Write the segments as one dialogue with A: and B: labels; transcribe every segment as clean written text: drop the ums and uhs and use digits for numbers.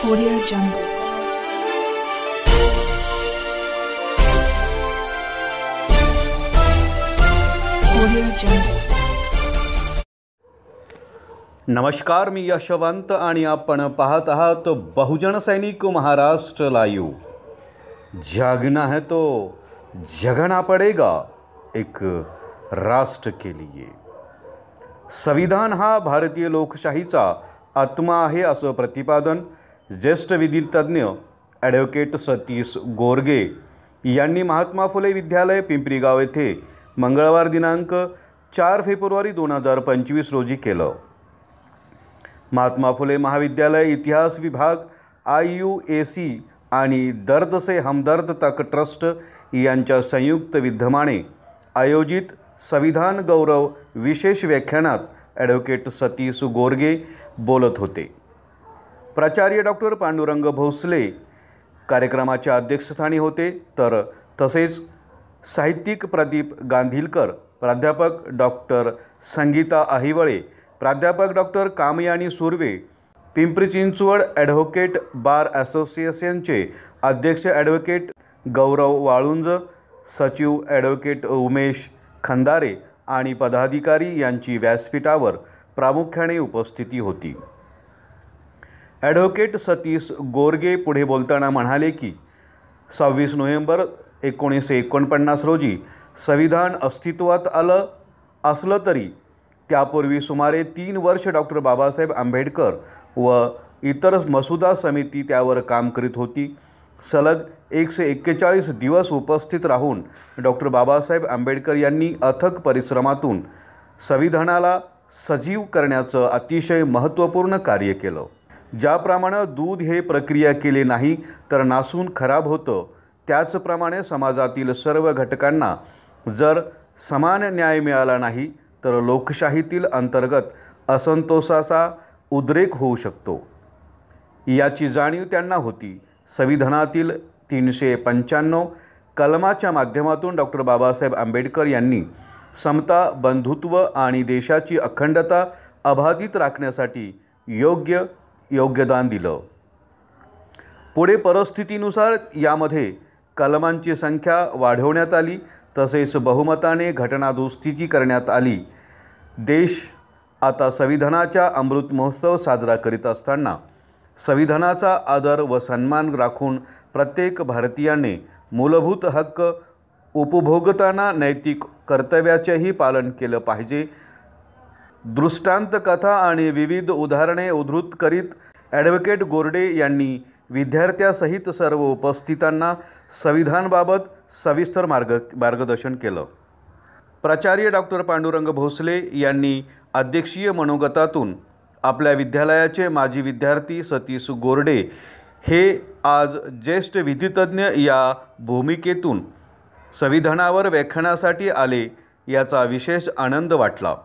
A: Audio Jungle. Audio Jungle.
B: नमस्कार, मी यशवंत आणि आपण पाहत आहात बहुजन सैनिक महाराष्ट्र लाईव्ह। जागना है तो जगना पड़ेगा एक राष्ट्र के लिए। संविधान हा भारतीय लोकशाहीचा आत्मा आहे असं प्रतिपादन ज्येष्ठ विधितज्ञ ॲडव्होकेट सतीश गोरगे यांनी महात्मा फुले विद्यालय पिंपरी गाव येथे मंगळवार दिनांक 4 फेब्रुवारी 2025 रोजी केलं। महात्मा फुले महाविद्यालय इतिहास विभाग IUAC आणि दर्द से हमदर्द तक ट्रस्ट यांच्या संयुक्त विद्यमाने आयोजित संविधान गौरव विशेष व्याख्यानात ॲडव्होकेट सतीश गोरगे बोलत होते। प्राचार्य डॉक्टर पांडुरंग भोसले कार्यक्रमाच्या अध्यक्षस्थानी होते, तर तसेच साहित्यिक प्रदीप गांधीलकर, प्राध्यापक डॉक्टर संगीता अहिवळे, प्राध्यापक डॉक्टर कामयानी सुर्वे, पिंपरी चिंचवड ॲडव्होकेट बार असोसिएशनचे अध्यक्ष ॲडव्होकेट गौरव वाळुंज, सचिव ॲडव्होकेट उमेश खंदारे आणि पदाधिकारी यांची व्यासपीठावर प्रामुख्याने उपस्थिती होती। ॲडव्होकेट सतीश गोरगे पुढे बोलताना म्हणाले की 26 नोव्हेंबर 1949 रोजी संविधान अस्तित्वात असलं तरी त्यापूर्वी सुमारे 3 वर्ष डॉक्टर बाबासाहेब आंबेडकर व इतर मसुदा समिती त्यावर काम करीत होती। सलग 141 दिवस उपस्थित राहून डॉक्टर बाबासाहेब आंबेडकर यांनी अथक परिश्रमातून संविधानाला सजीव करण्याचं अतिशय महत्त्वपूर्ण कार्य केलं। ज्याप्रमाणे दूध हे प्रक्रिया केले नाही तर नासून खराब होतं, त्याचप्रमाणे समाजातील सर्व घटकांना जर समान न्याय मिळाला नाही तर लोकशाहीतील अंतर्गत असंतोषाचा उद्रेक होऊ शकतो, याची जाणीव त्यांना होती। संविधानातील 395 कलमाच्या माध्यमातून डॉक्टर बाबासाहेब आंबेडकर यांनी समता, बंधुत्व आणि देशाची अखंडता अबाधित राखण्यासाठी योगदान दिलं। पुढे परिस्थितीनुसार यामध्ये कलमांची संख्या वाढवण्यात आली, तसेच बहुमताने घटनादुरुस्ती करण्यात आली। देश आता संविधानाचा अमृत महोत्सव साजरा करीत असताना संविधानाचा आदर व सन्मान राखून प्रत्येक भारतीयाने मूलभूत हक्क उपभोगताना नैतिक कर्तव्याचेही पालन केलं पाहिजे। दृष्टांत कथा आणि विविध उदाहरणे उद्धृत करीत ॲडव्होकेट गोरगे यांनी विद्यार्थ्यांसहित सर्व उपस्थितांना संविधानाबाबत सविस्तर मार्गदर्शन केलं। प्राचार्य डॉक्टर पांडुरंग भोसले यांनी अध्यक्षीय मनोगतातून आपल्या विद्यालयाचे माजी विद्यार्थी सतीश गोरगे हे आज ज्येष्ठ विधितज्ञ या भूमिकेतून संविधानावर व्याख्यानासाठी आले याचा विशेष आनंद वाटला।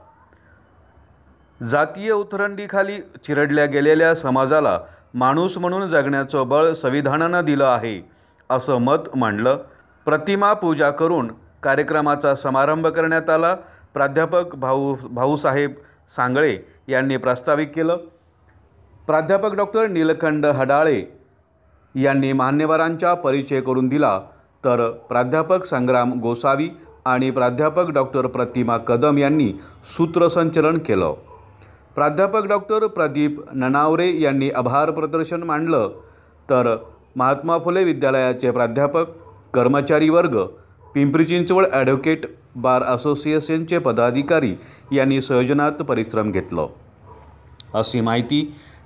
B: जातीय उतरंडीखाली चिरडल्या गेलेल्या समाजाला माणूस म्हणून जगण्याचं बळ संविधानानं दिलं आहे असं मत मांडलं। प्रतिमा पूजा करून कार्यक्रमाचा समारंभ करण्यात आला। प्राध्यापक भाऊसाहेब सांगळे यांनी प्रास्ताविक केलं। प्राध्यापक डॉक्टर नीलकंठ हडाळे यांनी मान्यवरांचा परिचय करून दिला, तर प्राध्यापक संग्राम गोसावी आणि प्राध्यापक डॉक्टर प्रतिमा कदम यांनी सूत्रसंचलन केलं। प्राध्यापक डॉक्टर प्रदीप ननावरे यांनी आभार प्रदर्शन मांडलं, तर महात्मा फुले विद्यालयाचे प्राध्यापक, कर्मचारी वर्ग, पिंपरी चिंचवड ॲडव्होकेट बार असोसिएशनचे पदाधिकारी यांनी संयोजनात परिश्रम घेतलं, अशी माहिती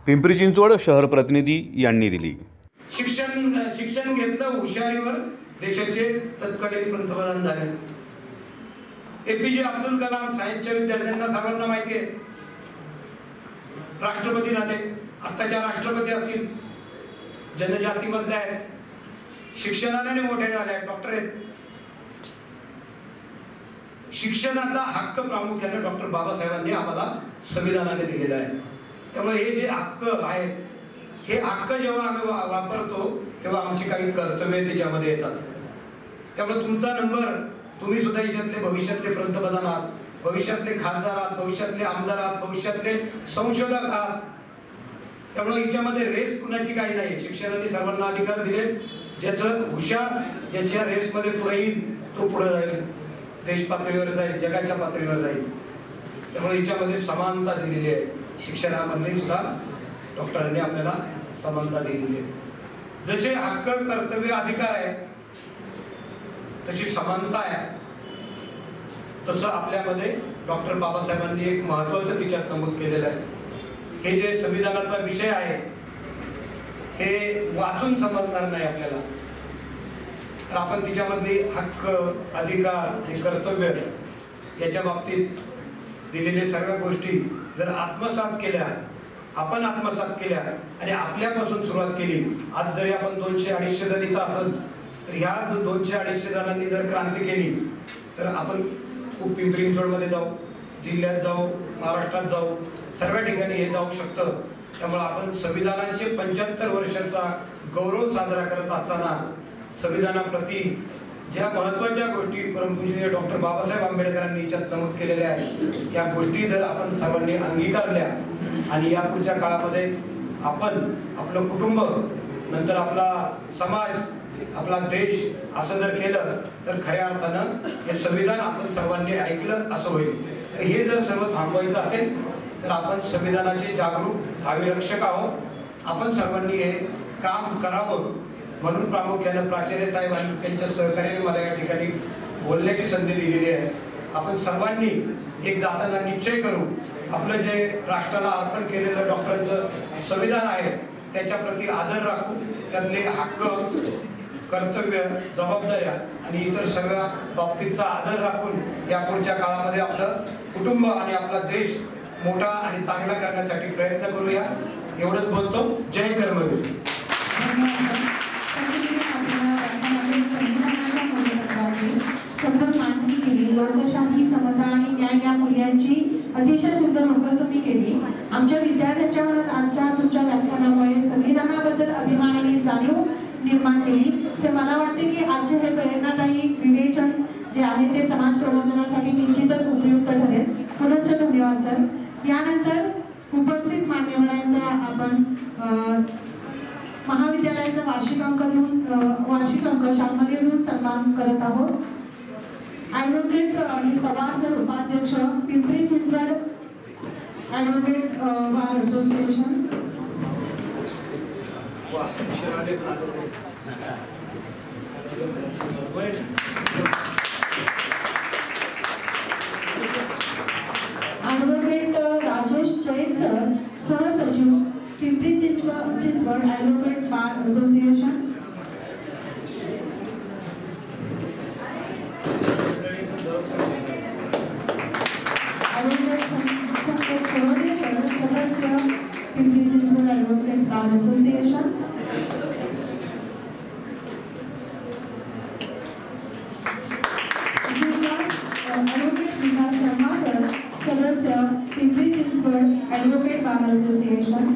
B: पिंपरी चिंचवड शहर प्रतिनिधी यांनी दिली।
C: शिक्षण घेतलं, हुशारीवर देशाचे तत्कालीन पंतप्रधान झाले। APJ अब्दुल कलाम सायन्सच्या विद्यार्थ्यांना सर्वांना माहिती आहे, राष्ट्रपती झाले। आत्ताच्या राष्ट्रपती असतील जनजातीमधले आहेत, शिक्षणाने मोठे झाले, डॉक्टर आहेत। शिक्षणाचा हक्क प्रामुख्याने डॉक्टर बाबासाहेबांनी आम्हाला संविधानाने दिलेला आहे। त्यामुळे हे जे हक्क आहेत, हे हक्क जेव्हा आम्ही वापरतो तेव्हा आमची काही कर्तव्ये त्याच्यामध्ये येतात। त्यामुळे तुमचा नंबर, तुम्ही सुद्धा याच्यातले भविष्यातले पंतप्रधान आहात, भविष्यातले खासदार आहात, भविष्यातले आमदार आहात, भविष्यातले संशोधक आहात। त्यामुळे हिच्यामध्ये रेस कुणाची काही नाही. शिक्षणाने सर्वांना अधिकार दिले. ज्याचं हुशार ज्याच्या रेसमध्ये पुढे येईल तो पुढे जाईल, देश पातळीवर जाईल, जगाच्या पातळीवर जाईल. त्यामुळे हिच्यामध्ये समानता दिलेली आहे. शिक्षणामध्ये सुद्धा डॉक्टरांनी आपल्याला समानता दिलेली आहे. जसे हक्क, कर्तव्य, अधिकार आहे तशी समानता आहे, तसं आपल्यामध्ये डॉक्टर बाबासाहेबांनी एक महत्वाचं तिच्यात नमूद केलेलं आहे. हे जे संविधानाचा विषय आहे हे वाचून समजणार नाही आपल्याला, तर आपण तिच्यामधली हक्क, अधिकार आणि कर्तव्य याच्या बाबतीत दिलेल्या सर्व गोष्टी जर आत्मसात केल्या, आपण आत्मसात केल्या आणि आपल्यापासून सुरुवात केली. आज जरी आपण 200-250 जण इथं असेल तर ह्या 200-250 जणांनी जर क्रांती केली तर आपण खूप पिंपरी-चिंचवडमध्ये जाऊ, जिल्ह्यात जाऊ, महाराष्ट्रात जाऊ, सर्व ठिकाणी हे जाऊ शकतं. त्यामुळे आपण संविधानाचे 75 वर्षाचा गौरव साजरा करत असताना संविधानाप्रती ज्या महत्वाच्या गोष्टी परमपूज्य डॉक्टर बाबासाहेब आंबेडकरांनी याच्यात नमूद केलेल्या आहेत, या गोष्टी जर आपण सर्वांनी अंगीकारल्या आणि या पुढच्या काळामध्ये आपण आपलं कुटुंब, नंतर आपला समाज, आपला देश असं जर केलं तर खऱ्या अर्थानं हे संविधान आपण सर्वांनी ऐकलं असं होईल. तर हे जर सर्व थांबवायचं असेल तर आपण संविधानाचे जागरूक अभिरक्षक आहोत. आपण सर्वांनी हे काम करावं म्हणून प्रामुख्यानं प्राचार्य साहेब आणि त्यांच्या सहकार्याने मला या ठिकाणी बोलण्याची संधी दिलेली आहे. आपण सर्वांनी एक जाताना निश्चय करू, आपलं जे राष्ट्राला अर्पण केलेलं डॉक्टरांचं संविधान आहे त्याच्याप्रती आदर राखू, त्यातले हक्क, कर्तव्य, जबाबदाऱ्या आणि इतर सर्व बाबतीचा आदर राखून या पुढच्या काळामध्ये आपलं कुटुंब आणि आपला देश मोठा आणि चांगला करण्यासाठी प्रयत्न करूया. एवढंच बोलतो. जय कर्मवीर.
D: सफल मांडणी केली. लोकशाही, समता आणि न्याय या मूल्यांची अतिशय सुंदर नोकल तुम्ही केली. आमच्या विद्यार्थ्यांच्या मनात आजच्या तुमच्या व्याख्यानामुळे संविधानाबद्दल अभिमान आणि जाणीव निर्माण केली. मला वाटते की आजचे हे प्रेरणादायी विवेचन जे आहे ते समाज प्रबोधनासाठी निश्चितच उपयुक्त ठरेल. पुनश्च धन्यवाद सर. यानंतर उपस्थित मान्यवरांचा आपण महाविद्यालयाचा वार्षिक अंक शाल्मली देऊन सन्मान करत आहोत. ॲडव्होकेट अनिल पवार सर, उपाध्यक्ष, Pimpri Chinchwad advocate bar association. Advocate Rajesh Jain sir, सहसचिव, Pimpri Chinchwad advocate bar association. Advocate Sanket Sarode sir, सदस्य, Pimpri Chinchwad advocate bar association. Advocate Vikas Sharma sir, सदस्य, Pimpri Chinchwad advocate bar association.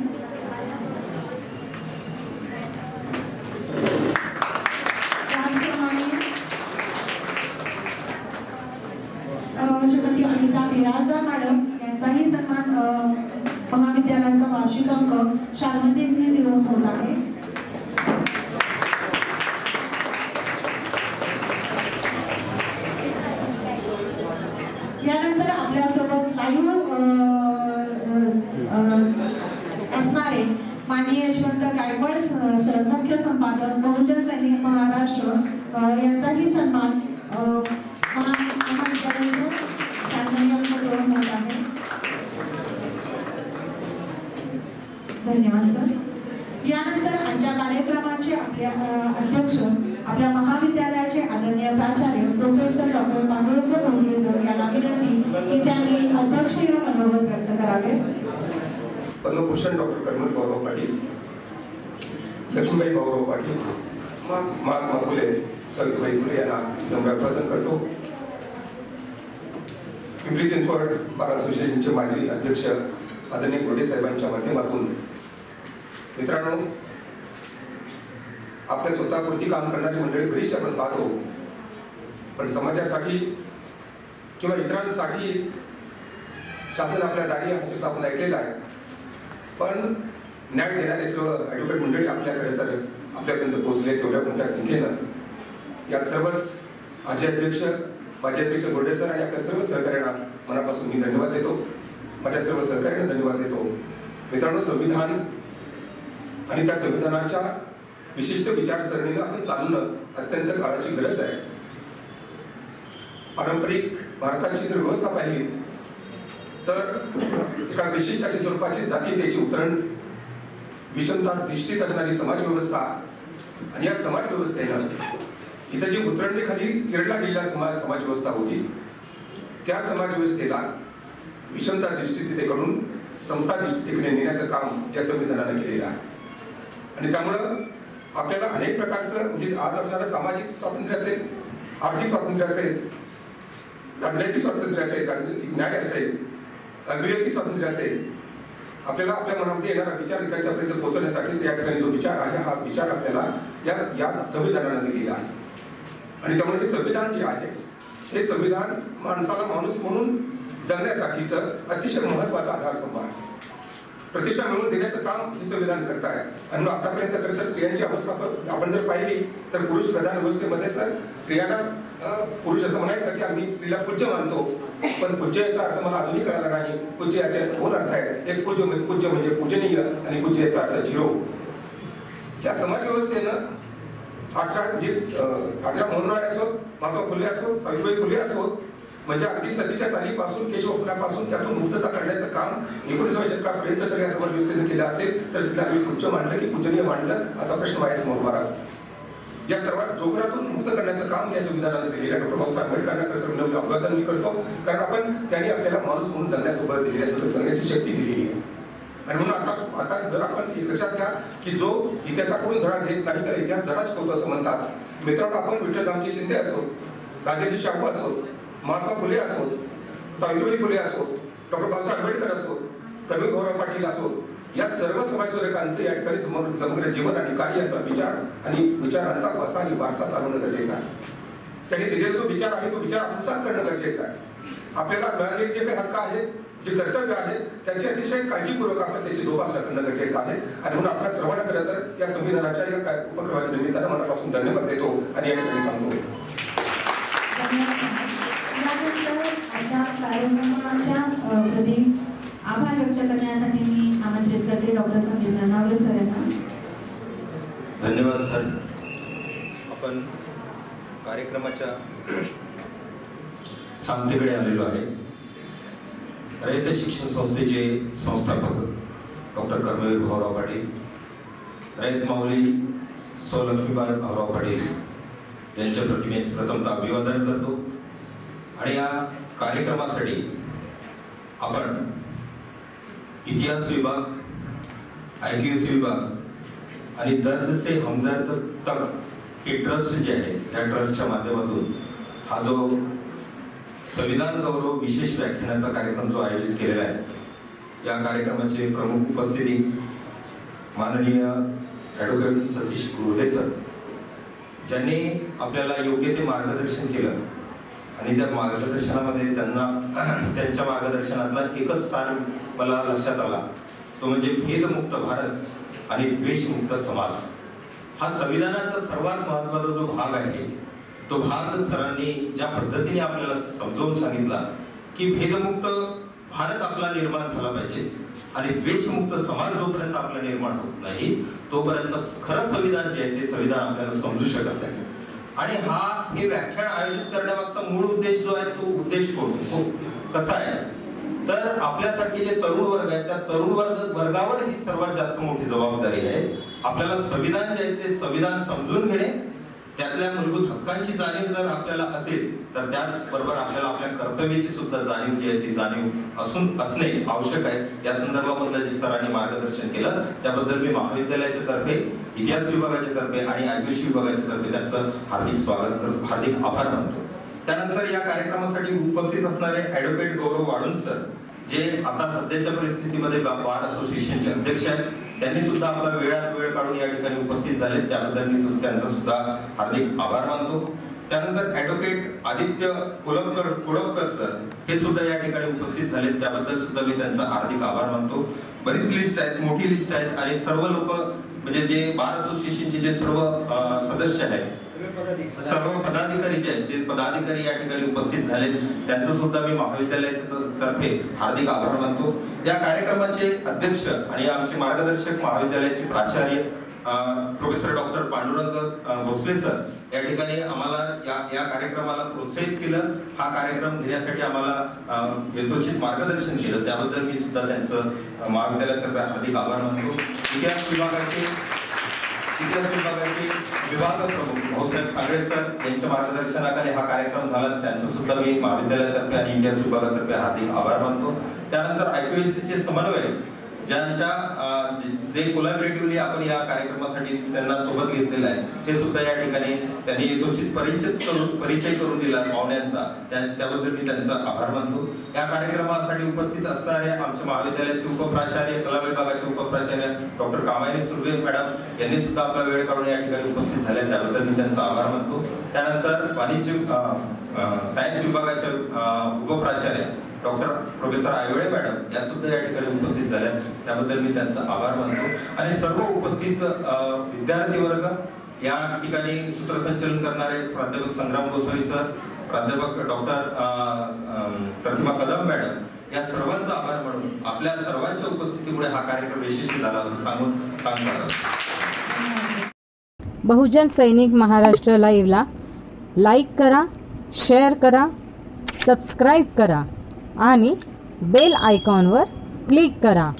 D: त्याचप्रमाणे श्रीमती अनिता बिराजदार मॅडम यांचाही सन्मान महाविद्यालयाचा वार्षिक अंक शाल्मलीने देऊन होत आहे. यानंतर आपल्यासोबत लाईव्ह असणारे माननीय यशवंत गायकवाड सर, मुख्य संपादक, बहुजन सैनिक महाराष्ट्र यांचाही सन्मान महाविद्यालयाचं शाल्मली अंक देऊन होत आहे. धन्यवाद सर. यानंतर आजच्या कार्यक्रमाचे आपल्या अध्यक्ष, आपल्या महाविद्यालयाचे आदरणीय प्राचार्य professor doctor Pandurang Bhosale sir यांना विनंती की त्यांनी अध्यक्षीय मनोगत व्यक्त करावे.
E: पद्मभूषण डॉक्टर कर्मल भाऊराव पाटील, लक्ष्मीबाई भाऊराव पाटील, महात्मा फुले, सावित्रीबाई फुले यांना नम्र अभिवादन करतो. पिंपरी चिंचवड बार असोसिएशनचे माजी अध्यक्ष आदरणीय गोडे साहेबांच्या माध्यमातून मित्रांनो, आपल्या स्वतःपुरती काम करणारी मंडळी बरीच आपण पाहतो, पण समाजासाठी किंवा इतरांसाठी शासन आपल्या दारी हा शब्द आपण ऐकलेला आहे. पण न्याय देणारे सर्व ॲडव्होकेट मंडळी आपल्या खरं तर आपल्यापर्यंत पोहोचले तेवढ्या मोठ्या संख्येनं या सर्वच माझे अध्यक्ष गोडे सर आणि आपल्या सर्व सहकाऱ्यांना मनापासून मी धन्यवाद देतो. माझ्या सर्व सहकाऱ्यांना धन्यवाद देतो. मित्रांनो, संविधान आणि त्या संविधानाच्या विशिष्ट विचारसरणीनं आपण चालणं अत्यंत काळाची गरज आहे. पारंपरिक भारताची जर व्यवस्था पाहिली तर एका विशिष्ट अशा स्वरूपाची जातीयतेची उतरण, विषमताधिष्ठित असणारी समाज व्यवस्था आणि या समाज व्यवस्थेनं इथं जी उतरणीखाली चिरडला गेलेला समाज व्यवस्था होती त्या समाज व्यवस्थेला विषमताधिष्ठिततेकडून समताधिष्ठिततेकडे नेण्याचं काम या संविधानानं केलेलं आहे. आणि त्यामुळं आपल्याला अनेक प्रकारचं म्हणजे आज असणारं सामाजिक स्वातंत्र्य असेल, आर्थिक स्वातंत्र्य असेल, राजनैतिक स्वातंत्र्य असेल, राजनैतिक न्याय असेल, अभिव्यक्ती स्वातंत्र्य असेल, आपल्याला आपल्या मनामध्ये येणारा विचार इतरांच्यापर्यंत पोहोचवण्यासाठीच या ठिकाणी जो विचार आहे हा विचार आपल्याला या संविधानानं दिलेला आहे. आणि त्यामुळे हे संविधान जे आहे हे संविधान माणसाला माणूस म्हणून जगण्यासाठीचं अतिशय महत्वाचा आधारस्तंभ आहे. प्रतिष्ठा मिळवून देण्याचं काम हे संविधान करत आहे. आणि मग आतापर्यंत खरं तर स्त्रियांची अवस्था आपण जर पाहिली तर पुरुष प्रधान व्यवस्थेमध्ये सर स्त्रियांना पुरुष असं म्हणायचं की आम्ही स्त्रीला पूज्य मानतो, पण पूज्य याचा अर्थ मला अजूनही कळाला नाही. पूज्य याचे दोन अर्थ आहेत. एक पूज्य म्हणजे पूजनीय आणि पूज्य याचा अर्थ झिरो. या समाज व्यवस्थेनं राजा मोहन रॉय असोत, महात्मा फुले असोत, सावित्रीबाई फुले असोत, म्हणजे अगदी सतीच्या चालीपासून केशव फुलापासून त्यातून मुक्तता करण्याचं काम 19व्या शतकापर्यंत जर या समाज व्यवस्थेने केलं असेल तर तिला आम्ही पूज्य मानलं की पूजनीय मानलं असा प्रश्न माझ्यासमोर उभा राहतो. या सर्वात जोगरातून मुक्त करण्याचं काम या संविधानाने दिलेलं आहे. डॉक्टर बाबासाहेब आंबेडकरांना खरं तर अभिवादन मी करतो, कारण आपण त्यांनी आपल्याला माणूस म्हणून जगण्याचं बळ दिलेलं आहे, जगण्याची शक्ती दिलेली आहे. आणि म्हणून आता जर आपण एक लक्षात घ्या की जो इतिहासाकडून धडा घेत नाही तर इतिहास धडा शिकवतो असं म्हणतात. मित्रांनो, आपण विठ्ठलरामजी शिंदे असोत, राजर्षी शाहू असोत, महात्मा फुले असोत, सावित्रीबाई फुले असोत, डॉक्टर बाबासाहेब आंबेडकर असोत, कर्मवीर भाऊराव पाटील असोत, या सर्व समाजसुधारकांचं या ठिकाणी समग्र जीवन आणि कार्याचा विचार आणि विचारांचा वसा आणि वारसा चालवणं गरजेचं आहे. त्यांनी दिलेला जो विचार आहे तो विचार आत्मसात करणं गरजेचं आहे. आपल्याला मिळालेले जे काही हक्क आहेत, जे कर्तव्य आहेत, त्याची अतिशय काळजीपूर्वक आपण त्याची जोपासना करणं गरजेचं आहे. आणि म्हणून आपल्या सर्वांना खरं तर या संविधानाच्या या उपक्रमाच्या निमित्तानं मनापासून धन्यवाद देतो आणि या ठिकाणी थांबतो.
D: अशा कार्यक्रमाच्या प्रति आभार व्यक्त करण्यासाठी मी आमंत्रित करते डॉक्टर संदीप रणावले सर यांना.
F: धन्यवाद सर. आपण कार्यक्रमाच्या सांगतेकडे आलेलो आहे. रयत शिक्षण संस्थेचे संस्थापक डॉक्टर कर्मवीर भाऊराव पाटील, रयत माऊली सौ लक्ष्मीबाई भाऊराव पाटील यांच्या प्रतिमेस प्रथमतः अभिवादन करतो. आणि या कार्यक्रमासाठी आपण इतिहास विभाग, IQAC विभाग आणि दर्द से हमदर्द तक हे ट्रस्ट जे आहे या ट्रस्टच्या माध्यमातून हा जो संविधान गौरव विशेष व्याख्यानाचा कार्यक्रम जो आयोजित केलेला आहे, या कार्यक्रमाचे प्रमुख उपस्थिती माननीय ॲडव्होकेट सतीश गुर्डे सर, ज्यांनी आपल्याला योग्य ते मार्गदर्शन केलं. आणि त्या मार्गदर्शनामध्ये त्यांच्या मार्गदर्शनातला एकच सार मला लक्षात आला, तो म्हणजे भेदमुक्त भारत आणि द्वेषमुक्त समाज. हा संविधानाचा सर्वात महत्त्वाचा जो भाग आहे तो भाग सरांनी ज्या पद्धतीने आपल्याला समजावून सांगितला की भेदमुक्त भारत आपला निर्माण झाला पाहिजे आणि द्वेषमुक्त समाज जोपर्यंत आपला निर्माण होत नाही तोपर्यंत खरं संविधान जे आहे ते संविधान आपल्याला समजू शकत नाही. आणि हे व्याख्यान आयोजित करण्यामागचा मूळ उद्देश जो आहे तो उद्देश कसा आहे तर आपल्यासारखे जे तरुण वर्ग आहेत त्या तरुण वर्गावर ही सर्वात जास्त मोठी जबाबदारी आहे. आपल्याला संविधान जे आहे ते संविधान समजून घेणे, त्यातल्या मूलभूत हक्कांची जाणीव जर आपल्याला असेल तर त्याचबरोबर आपल्याला आपल्या कर्तव्याची सुद्धा जाणीव जी आहे ती जाणीव असणे आवश्यक आहे. या संदर्भामध्ये जे सरांनी मार्गदर्शन केलं त्याबद्दल मी महाविद्यालयाच्या तर्फे, इतिहास विभागाच्या तर्फे आणि IQAC विभागाच्या तर्फे त्यांचं हार्दिक स्वागत करतो, हार्दिक आभार मानतो. त्यानंतर या कार्यक्रमासाठी उपस्थित असणारे ॲडव्होकेट गौरव वाळुंज सर, जे आता सध्याच्या परिस्थितीमध्ये बार असोसिएशनचे अध्यक्ष आहेत, त्यांनी सुद्धा आपला वेळात वेळ काढून या ठिकाणी उपस्थित झाले, त्याबद्दल मी त्यांचा सुद्धा हार्दिक आभार मानतो. त्यानंतर ॲडव्होकेट आदित्य कुळपकर सर हे सुद्धा या ठिकाणी उपस्थित झाले, त्याबद्दल सुद्धा मी त्यांचा हार्दिक आभार मानतो. बरीच लिस्ट आहेत, मोठी लिस्ट आहेत आणि सर्व लोक म्हणजे जे बार असोसिएशनचे जे सर्व सदस्य आहेत, सर्व पदाधिकारी जे आहेत ते पदाधिकारी या ठिकाणी उपस्थित झालेत, त्यांचं सुद्धा मी महाविद्यालयाच्या तर्फे हार्दिक आभार मानतो. या कार्यक्रमाचे अध्यक्ष आणि आमचे मार्गदर्शक महाविद्यालयाचे प्राचार्य professor doctor Pandurang Bhosale sir या ठिकाणी आम्हाला या कार्यक्रमाला प्रोत्साहित केलं. हा कार्यक्रम घेण्यासाठी आम्हाला यथोचित मार्गदर्शन केलं, त्याबद्दल मी सुद्धा त्यांचं महाविद्यालयातर्फे हार्दिक आभार मानतो. इतिहास विभागाचे विभाग प्रमुख भाऊसाहेब सांगळे सर यांच्या मार्गदर्शनाखाली हा कार्यक्रम झाला, त्यांचं सुद्धा मी महाविद्यालयातर्फे आणि इतिहास विभागातर्फे हार्दिक आभार मानतो. त्यानंतर IPSCचे समन्वय जे कोलॅबोरेटिव्हली आपण या कार्यक्रमासाठी त्यांना सोबत घेतलेलं आहे, ते सुद्धा या ठिकाणी त्यांनी यथोचित परिचय करून दिला पाहुण्यांचा, त्याबद्दल मी त्यांचा आभार मानतो. या कार्यक्रमासाठी उपस्थित असणारे आमच्या महाविद्यालयाचे उपप्राचार्य, कला विभागाचे उपप्राचार्य डॉक्टर कामायनी सुर्वे मॅडम यांनी सुद्धा आपला वेळ काढून या ठिकाणी उपस्थित झाले, त्याबद्दल मी त्यांचा आभार मानतो. त्यानंतर वाणिज्य सायन्स विभागाच्या उपप्राचार्य डॉक्टर प्रोफेसर आयवळे मॅडम या सुद्धा या ठिकाणी उपस्थित झाल्या, त्याबद्दल मी त्यांचा आभार मानतो. आणि सर्व उपस्थित विद्यार्थी वर्ग, या ठिकाणी सूत्रसंचलन करणारे प्राध्यापक संग्राम गोसावी सर, प्राध्यापक डॉक्टर प्रतिमा कदम मॅडम, या सर्वांचा आभार मानून आपल्या सर्वांच्या उपस्थितीमुळे हा कार्यक्रम यशस्वी झाला असं सांगतो.
G: बहुजन सैनिक महाराष्ट्र लाईव्हला लाईक करा, शेअर करा, सबस्क्राईब करा आणि बेल आयकॉनवर क्लिक करा.